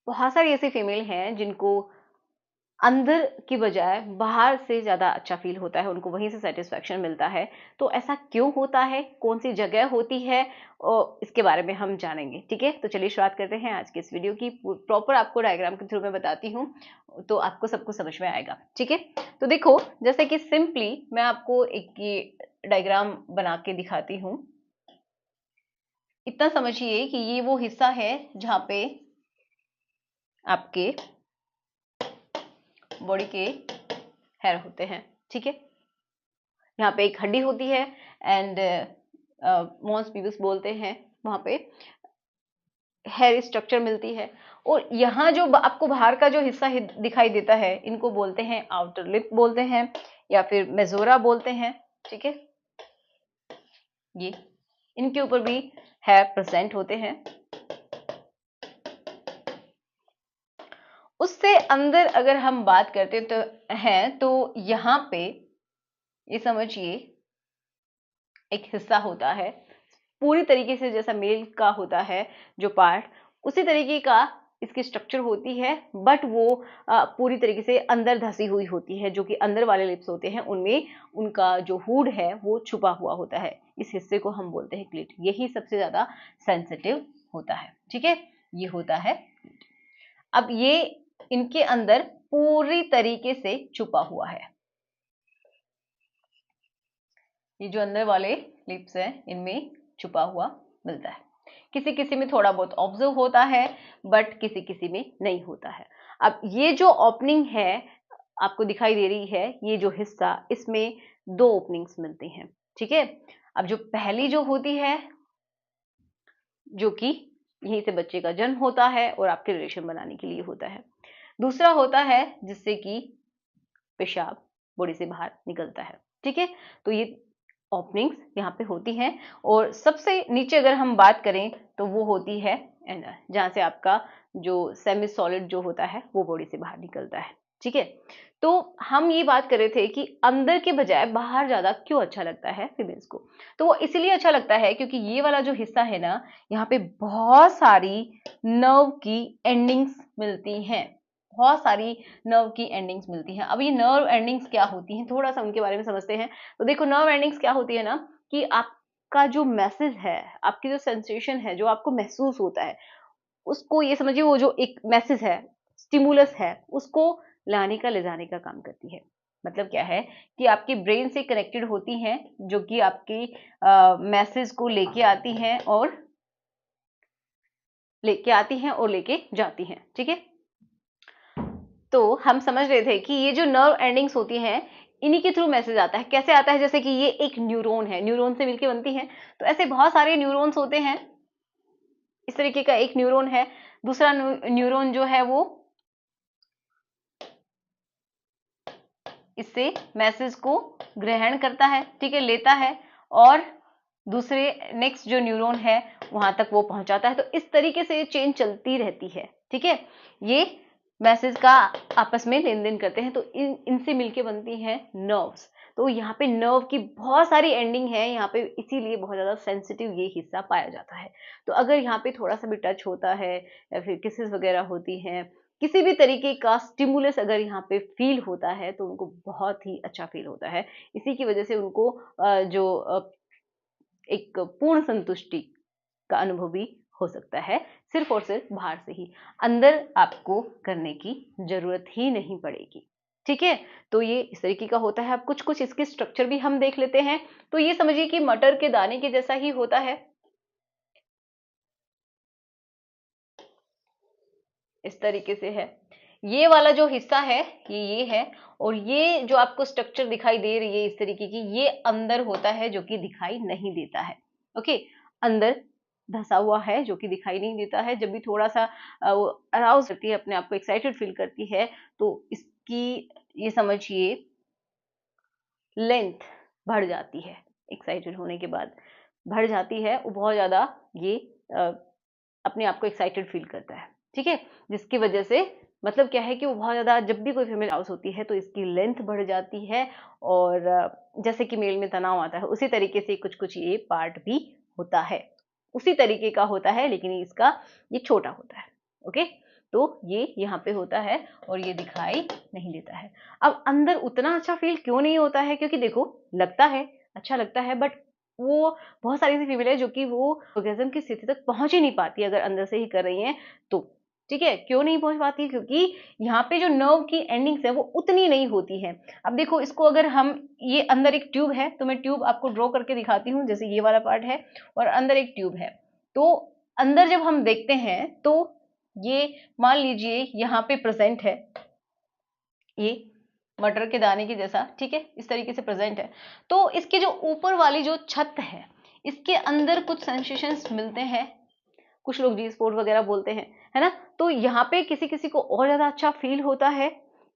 बहुत सारी ऐसी फीमेल हैं जिनको अंदर की बजाय बाहर से ज़्यादा अच्छा फील होता है, उनको वहीं से सेटिस्फैक्शन मिलता है। तो ऐसा क्यों होता है, कौन सी जगह होती है, और इसके बारे में हम जानेंगे। ठीक है, तो चलिए शुरुआत करते हैं आज के इस वीडियो की। प्रॉपर आपको डायग्राम के थ्रू मैं बताती हूँ, तो आपको सब कुछ समझ में आएगा। ठीक है, तो देखो, जैसे कि सिंपली मैं आपको एक ये डायग्राम बना के दिखाती हूँ। इतना समझिए कि ये वो हिस्सा है जहाँ पे आपके बॉडी के हेयर होते हैं। ठीक है, यहाँ पे एक हड्डी होती है एंड मॉन्स पीबस बोलते हैं, वहां पे हेयर स्ट्रक्चर मिलती है। और यहाँ जो आपको बाहर का जो हिस्सा दिखाई देता है, इनको बोलते हैं आउटर लिप बोलते हैं, या फिर मेजोरा बोलते हैं। ठीक है, ये इनके ऊपर भी हेयर प्रेजेंट होते हैं। उससे अंदर अगर हम बात करते तो हैं, तो यहाँ पे ये समझिए एक हिस्सा होता है पूरी तरीके से जैसा मेल का होता है जो पार्ट, उसी तरीके का इसकी स्ट्रक्चर होती है, बट वो पूरी तरीके से अंदर धसी हुई होती है। जो कि अंदर वाले लिप्स होते हैं उनमें उनका जो हुड है वो छुपा हुआ होता है। इस हिस्से को हम बोलते हैं क्लिट। यही सबसे ज्यादा सेंसिटिव होता है। ठीक है, ये होता है। अब ये इनके अंदर पूरी तरीके से छुपा हुआ है। ये जो अंदर वाले लिप्स हैं इनमें छुपा हुआ मिलता है। किसी किसी में थोड़ा बहुत ऑब्जर्व होता है, बट किसी किसी में नहीं होता है। अब ये जो ओपनिंग है आपको दिखाई दे रही है, ये जो हिस्सा, इसमें दो ओपनिंग्स मिलती हैं। ठीक है, अब जो पहली जो होती है, जो कि यहीं से बच्चे का जन्म होता है और आपके रिलेशन बनाने के लिए होता है। दूसरा होता है जिससे कि पेशाब बॉडी से बाहर निकलता है। ठीक है, तो ये ओपनिंग्स यहाँ पे होती हैं। और सबसे नीचे अगर हम बात करें तो वो होती है एनर, जहाँ से आपका जो सेमी सॉलिड जो होता है वो बॉडी से बाहर निकलता है। ठीक है, तो हम ये बात कर रहे थे कि अंदर के बजाय बाहर ज्यादा क्यों अच्छा लगता है फीमेल्स को। तो वो इसलिए अच्छा लगता है क्योंकि ये वाला जो हिस्सा है ना, यहाँ पे बहुत सारी नर्व की एंडिंग्स मिलती हैं। बहुत सारी नर्व की एंडिंग्स मिलती हैं। अब ये नर्व एंडिंग्स क्या होती हैं, थोड़ा सा उनके बारे में समझते हैं। तो देखो, नर्व एंडिंग्स क्या होती है ना, कि आपका जो मैसेज है, आपकी जो सेंसेशन है, जो आपको महसूस होता है, उसको ये समझिए वो जो एक मैसेज है, स्टिमुलस है, उसको लाने का ले जाने का काम करती है। मतलब क्या है कि आपकी ब्रेन से कनेक्टेड होती हैं, जो कि आपकी मैसेज को लेके आती हैं और लेके जाती हैं। ठीक है, तो हम समझ रहे थे कि ये जो नर्व एंडिंग्स होती हैं, इन्हीं के थ्रू मैसेज आता है। कैसे आता है, जैसे कि ये एक न्यूरॉन है, न्यूरॉन से मिलकर बनती है। तो ऐसे बहुत सारे न्यूरॉन्स होते हैं। इस तरीके का एक न्यूरॉन है, दूसरा न्यूरॉन जो है वो इससे मैसेज को ग्रहण करता है। ठीक है, लेता है, और दूसरे नेक्स्ट जो न्यूरॉन है वहां तक वो पहुंचाता है। तो इस तरीके से ये चेन चलती रहती है। ठीक है, ये मैसेज का आपस में लेन देन करते हैं। तो इनसे मिलके बनती हैं नर्व्स। तो यहाँ पे नर्व की बहुत सारी एंडिंग है यहाँ पे, इसीलिए बहुत ज्यादा सेंसिटिव ये हिस्सा पाया जाता है। तो अगर यहाँ पे थोड़ा सा भी टच होता है, या फिर किसेस वगैरह होती हैं, किसी भी तरीके का स्टिमुलस अगर यहाँ पे फील होता है, तो उनको बहुत ही अच्छा फील होता है। इसी की वजह से उनको एक पूर्ण संतुष्टि का अनुभव भी हो सकता है, सिर्फ और सिर्फ बाहर से ही। अंदर आपको करने की जरूरत ही नहीं पड़ेगी। ठीक है, तो ये इस तरीके का होता है। अब कुछ कुछ इसके स्ट्रक्चर भी हम देख लेते हैं। तो ये समझिए कि मटर के दाने के जैसा ही होता है, इस तरीके से है। ये वाला जो हिस्सा है ये है, और ये जो आपको स्ट्रक्चर दिखाई दे रही है इस तरीके की, ये अंदर होता है जो कि दिखाई नहीं देता है। ओके, अंदर धसा हुआ है जो कि दिखाई नहीं देता है। जब भी थोड़ा सा अराउज करती है, अपने आप को एक्साइटेड फील करती है, तो इसकी ये समझिए लेंथ बढ़ जाती है। एक्साइटेड होने के बाद बढ़ जाती है, वो बहुत ज्यादा ये अपने आप को एक्साइटेड फील करता है। ठीक है, जिसकी वजह से मतलब क्या है कि वो बहुत ज्यादा, जब भी कोई फीमेल हाउस होती है तो इसकी लेंथ बढ़ जाती है। और जैसे कि मेल में तनाव आता है, उसी तरीके से कुछ कुछ ये पार्ट भी होता है, उसी तरीके का होता है, लेकिन इसका ये छोटा होता है। ओके, तो ये यहाँ पे होता है और ये दिखाई नहीं देता है। अब अंदर उतना अच्छा फील क्यों नहीं होता है, क्योंकि देखो लगता है अच्छा लगता है, बट वो बहुत सारी ऐसी फीमेल है जो कि वो ऑर्गेज्म की स्थिति तक पहुंच ही नहीं पाती अगर अंदर से ही कर रही हैं तो। ठीक है, क्यों नहीं पहुंच पाती, क्योंकि यहाँ पे जो नर्व की एंडिंग्स है वो उतनी नहीं होती है। अब देखो इसको अगर हम, ये अंदर एक ट्यूब है, तो मैं ट्यूब आपको ड्रॉ करके दिखाती हूँ, जैसे ये वाला पार्ट है और अंदर एक ट्यूब है। तो अंदर जब हम देखते हैं तो ये मान लीजिए यहाँ पे प्रेजेंट है, ये मटर के दाने की जैसा, ठीक है, इस तरीके से प्रेजेंट है। तो इसके जो ऊपर वाली जो छत है, इसके अंदर कुछ सेंसेशंस मिलते हैं, कुछ लोग जी स्पॉट वगैरह बोलते हैं, है ना। तो यहाँ पे किसी किसी को और ज्यादा अच्छा फील होता है।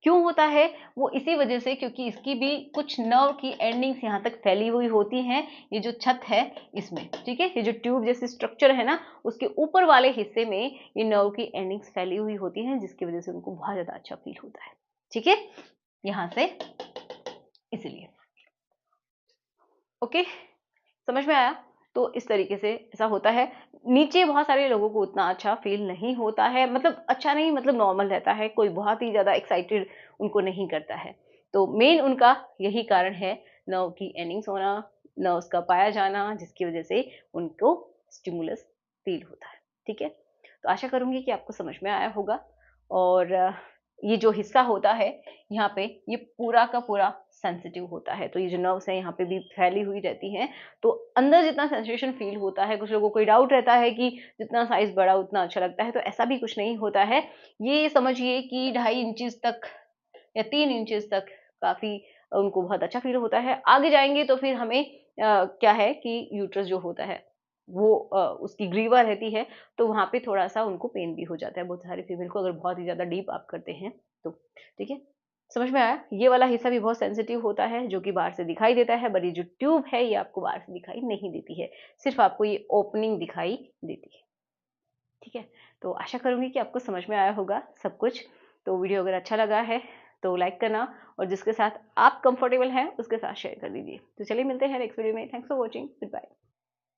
क्यों होता है, वो इसी वजह से क्योंकि इसकी भी कुछ नर्व की एंडिंग्स यहाँ तक फैली हुई होती हैं, ये जो छत है इसमें, ठीक है, ये जो ट्यूब जैसी स्ट्रक्चर है ना, उसके ऊपर वाले हिस्से में ये नर्व की एंडिंग्स फैली हुई होती हैं, जिसकी वजह से उनको बहुत ज्यादा अच्छा फील होता है। ठीक है, यहां से इसीलिए। ओके, समझ में आया। तो इस तरीके से ऐसा होता है। नीचे बहुत सारे लोगों को उतना अच्छा फील नहीं होता है, मतलब अच्छा नहीं, मतलब नॉर्मल रहता है, कोई बहुत ही ज्यादा एक्साइटेड उनको नहीं करता है। तो मेन उनका यही कारण है, नर्व की एंडिंग्स होना, नर्व्स का पाया जाना, जिसकी वजह से उनको स्टिमुलस फील होता है। ठीक है, तो आशा करूंगी कि आपको समझ में आया होगा। और ये जो हिस्सा होता है यहाँ पे, ये पूरा का पूरा सेंसिटिव होता है। तो ये जो नर्व्स है यहाँ पे भी फैली हुई रहती हैं, तो अंदर जितना सेंसेशन फील होता है, कुछ लोगों को डाउट रहता है कि जितना साइज बड़ा उतना अच्छा लगता है, तो ऐसा भी कुछ नहीं होता है। ये समझिए कि 2.5 इंचेस तक या 3 इंचेस तक काफी उनको बहुत अच्छा फील होता है। आगे जाएंगे तो फिर हमें क्या है कि यूट्रस जो होता है वो उसकी ग्रीवा रहती है, तो वहां पे थोड़ा सा उनको पेन भी हो जाता है बहुत सारे फीमेल को, अगर बहुत ही ज्यादा डीप आप करते हैं तो। ठीक है, समझ में आया। ये वाला हिस्सा भी बहुत सेंसिटिव होता है, जो कि बाहर से दिखाई देता है, बट ये जो ट्यूब है ये आपको बाहर से दिखाई नहीं देती है, सिर्फ आपको ये ओपनिंग दिखाई देती है। ठीक है, तो आशा करूंगी कि आपको समझ में आया होगा सब कुछ। तो वीडियो अगर अच्छा लगा है तो लाइक करना, और जिसके साथ आप कंफर्टेबल हैं उसके साथ शेयर कर दीजिए। तो चलिए मिलते हैं नेक्स्ट वीडियो में। Thanks for watching, good bye.